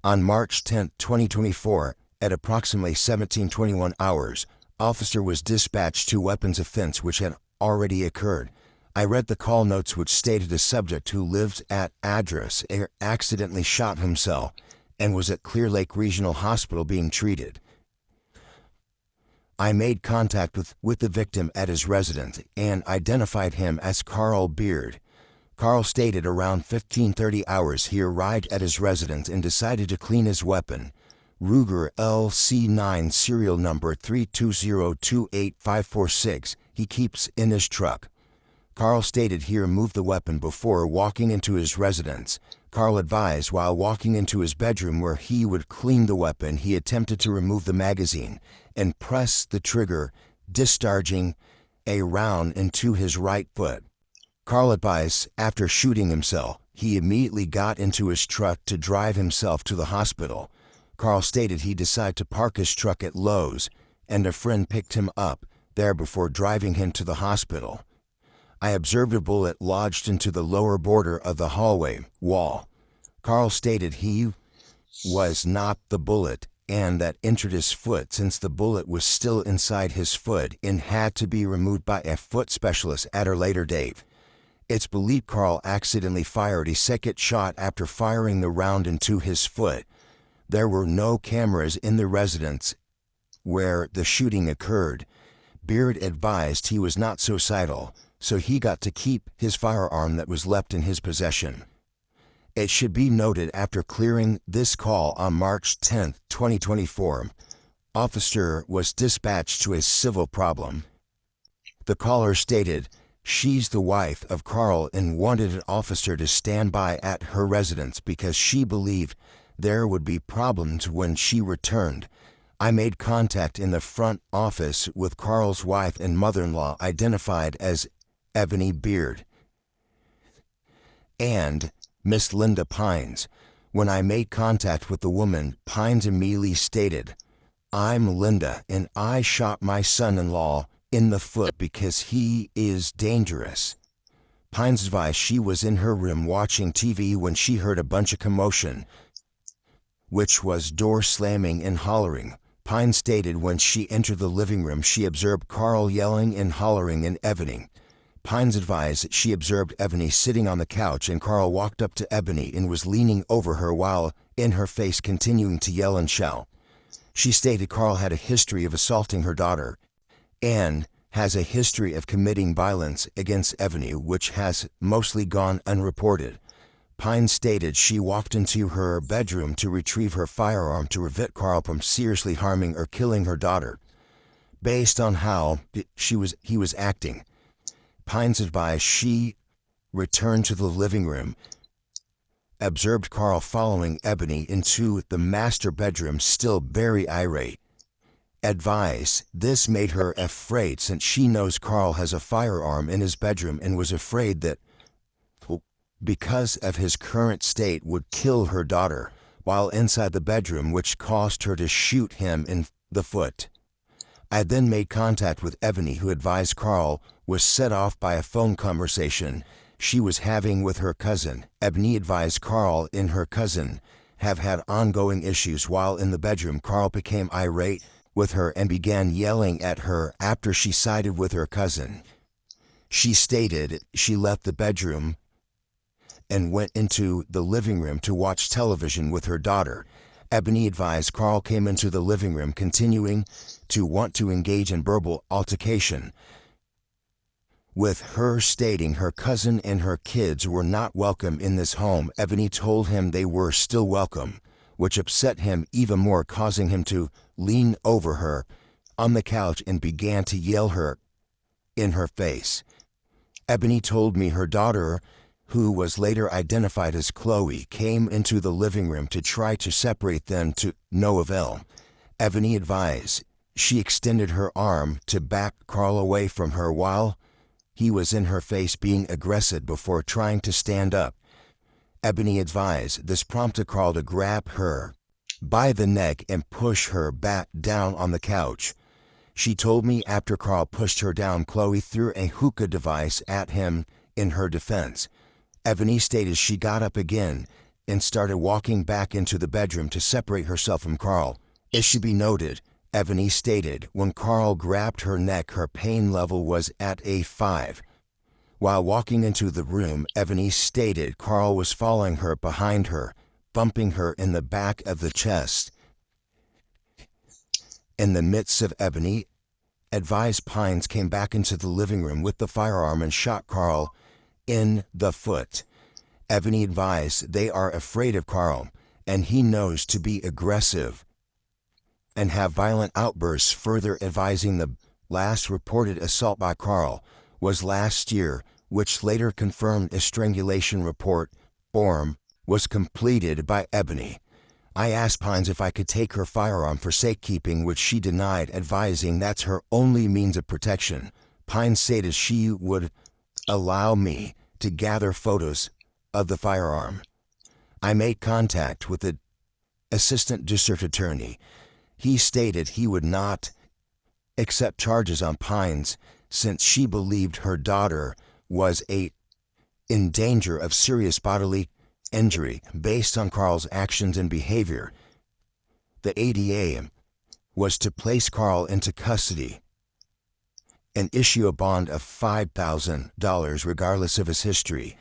On March 10, 2024, at approximately 17:21 hours, officer was dispatched to weapons offense which had already occurred. I read the call notes which stated a subject who lived at address accidentally shot himself and was at Clear Lake Regional Hospital being treated. I made contact with the victim at his residence and identified him as Carl Beard. Carl stated around 15:30 hours he arrived at his residence and decided to clean his weapon, Ruger LC9 serial number 320-28546, he keeps in his truck. Carl stated he removed the weapon before walking into his residence. Carl advised while walking into his bedroom where he would clean the weapon, he attempted to remove the magazine and press the trigger, discharging a round into his right foot. Carl advised after shooting himself, he immediately got into his truck to drive himself to the hospital. Carl stated he decided to park his truck at Lowe's, and a friend picked him up there before driving him to the hospital. I observed a bullet lodged into the lower border of the hallway wall. Carl stated he was not the bullet and that entered his foot since the bullet was still inside his foot and had to be removed by a foot specialist at a later date. It's believed Carl accidentally fired a second shot after firing the round into his foot. There were no cameras in the residence where the shooting occurred. Beard advised he was not suicidal, so he got to keep his firearm that was left in his possession. It should be noted after clearing this call on March 10, 2024, officer was dispatched to a civil problem. The caller stated she's the wife of Carl and wanted an officer to stand by at her residence because she believed there would be problems when she returned. I made contact in the front office with Carl's wife and mother-in-law identified as Ebony Beard and Miss Linda Pines. When I made contact with the woman, Pines immediately stated, "I'm Linda and I shot my son-in-law in the foot because he is dangerous." Pines advised she was in her room watching TV when she heard a bunch of commotion, which was door slamming and hollering. Pines stated when she entered the living room she observed Carl yelling and hollering and Ebony. Pines advised that she observed Ebony sitting on the couch and Carl walked up to Ebony and was leaning over her while in her face continuing to yell and shout. She stated Carl had a history of assaulting her daughter and has a history of committing violence against Ebony, which has mostly gone unreported. Pines stated she walked into her bedroom to retrieve her firearm to prevent Carl from seriously harming or killing her daughter. Based on how he was acting, Pines advised she returned to the living room, observed Carl following Ebony into the master bedroom still very irate. Advised this made her afraid since she knows Carl has a firearm in his bedroom and was afraid that because of his current state would kill her daughter while inside the bedroom, which caused her to shoot him in the foot. I then made contact with Ebony, who advised Carl was set off by a phone conversation she was having with her cousin. Ebony advised Carl and her cousin have had ongoing issues while in the bedroom. Carl became irate with her and began yelling at her after she sided with her cousin. She stated she left the bedroom and went into the living room to watch television with her daughter. Ebony advised Carl came into the living room continuing to want to engage in verbal altercation, with her stating her cousin and her kids were not welcome in this home. Ebony told him they were still welcome, which upset him even more, causing him to lean over her on the couch and began to yell her in her face. Ebony told me her daughter, who was later identified as Chloe, came into the living room to try to separate them to no avail. Ebony advised she extended her arm to back Carl away from her while he was in her face being aggressive before trying to stand up. Ebony advised this prompted Carl to grab her by the neck and push her back down on the couch. She told me after Carl pushed her down, Chloe threw a hookah device at him in her defense. Ebony stated she got up again and started walking back into the bedroom to separate herself from Carl. It should be noted, Ebony stated, when Carl grabbed her neck, her pain level was at a 5. While walking into the room, Ebony stated Carl was following her behind her, bumping her in the back of the chest. In the midst of Ebony advised, Pines came back into the living room with the firearm and shot Carl in the foot. Ebony advised they are afraid of Carl, and he knows to be aggressive and have violent outbursts, further advising the last reported assault by Carl was last year, which later confirmed a strangulation report form was completed by Ebony. I asked Pines if I could take her firearm for safekeeping, which she denied, advising that's her only means of protection. Pines stated she would allow me to gather photos of the firearm. I made contact with the assistant district attorney. He stated he would not accept charges on Pines since she believed her daughter was in danger of serious bodily injury based on Carl's actions and behavior. The ADA was to place Carl into custody and issue a bond of $5,000 regardless of his history.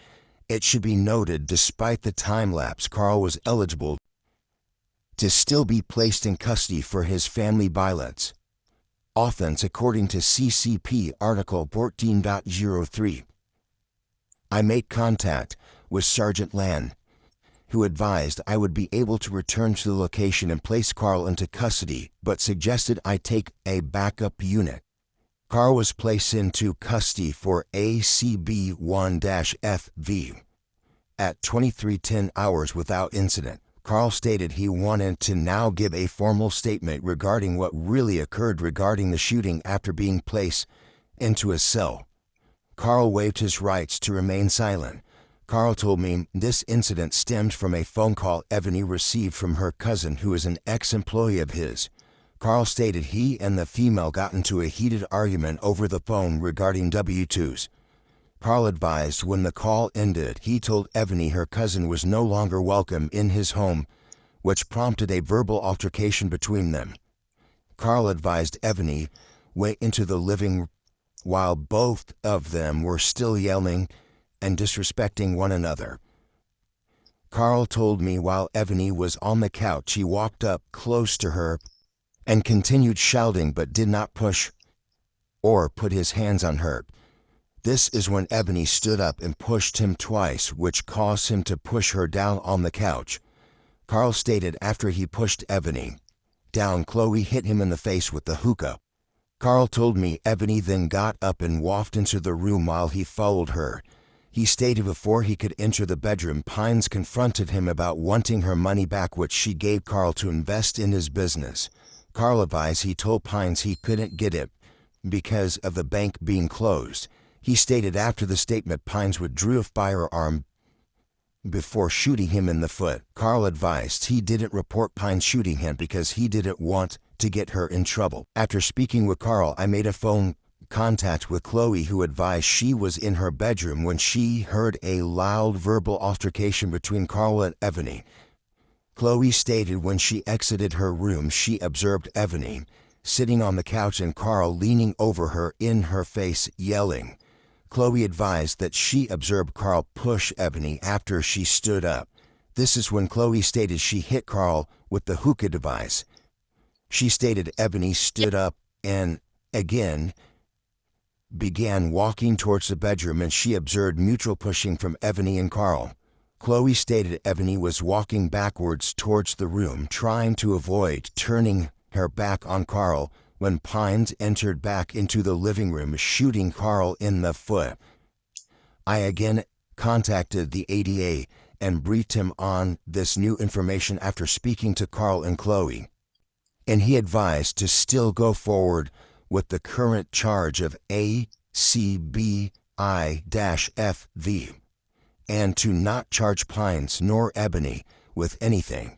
It should be noted, despite the time lapse, Carl was eligible to still be placed in custody for his family violence offense according to CCP Article 14.03. I made contact with Sergeant Land, who advised I would be able to return to the location and place Carl into custody, but suggested I take a backup unit. Carl was placed into custody for ACB 1-FV at 23:10 hours without incident. Carl stated he wanted to now give a formal statement regarding what really occurred regarding the shooting after being placed into a cell. Carl waived his rights to remain silent. Carl told me this incident stemmed from a phone call Ebony received from her cousin, who is an ex-employee of his. Carl stated he and the female got into a heated argument over the phone regarding W-2s. Carl advised when the call ended, he told Ebony her cousin was no longer welcome in his home, which prompted a verbal altercation between them. Carl advised Ebony went into the living room while both of them were still yelling and disrespecting one another. Carl told me while Ebony was on the couch, he walked up close to her and continued shouting but did not push or put his hands on her. This is when Ebony stood up and pushed him twice, which caused him to push her down on the couch. Carl stated after he pushed Ebony down, Chloe hit him in the face with the hookah. Carl told me Ebony then got up and walked into the room while he followed her. He stated before he could enter the bedroom, Pines confronted him about wanting her money back, which she gave Carl to invest in his business. Carl advised he told Pines he couldn't get it because of the bank being closed. He stated after the statement, Pines withdrew a firearm before shooting him in the foot. Carl advised he didn't report Pines shooting him because he didn't want to get her in trouble. After speaking with Carl, I made a phone contact with Chloe, who advised she was in her bedroom when she heard a loud verbal altercation between Carl and Ebony. Chloe stated when she exited her room, she observed Ebony sitting on the couch and Carl leaning over her in her face, yelling. Chloe advised that she observed Carl push Ebony after she stood up. This is when Chloe stated she hit Carl with the hookah device. She stated Ebony stood up and, again, began walking towards the bedroom, and she observed mutual pushing from Ebony and Carl. Chloe stated Ebony was walking backwards towards the room, trying to avoid turning her back on Carl when Pines entered back into the living room, shooting Carl in the foot. I again contacted the ADA and briefed him on this new information after speaking to Carl and Chloe, and he advised to still go forward with the current charge of ACBI-FV and to not charge Pines nor Ebony with anything.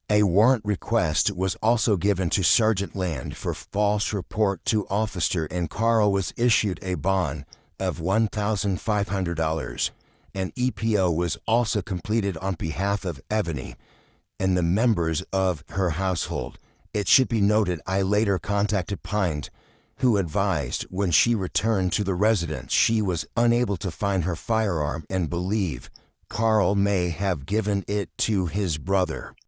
A warrant request was also given to Sergeant Land for false report to officer, and Carl was issued a bond of $1,500. An EPO was also completed on behalf of Ebony and the members of her household. It should be noted I later contacted Pines, who advised when she returned to the residence she was unable to find her firearm and believe Carl may have given it to his brother.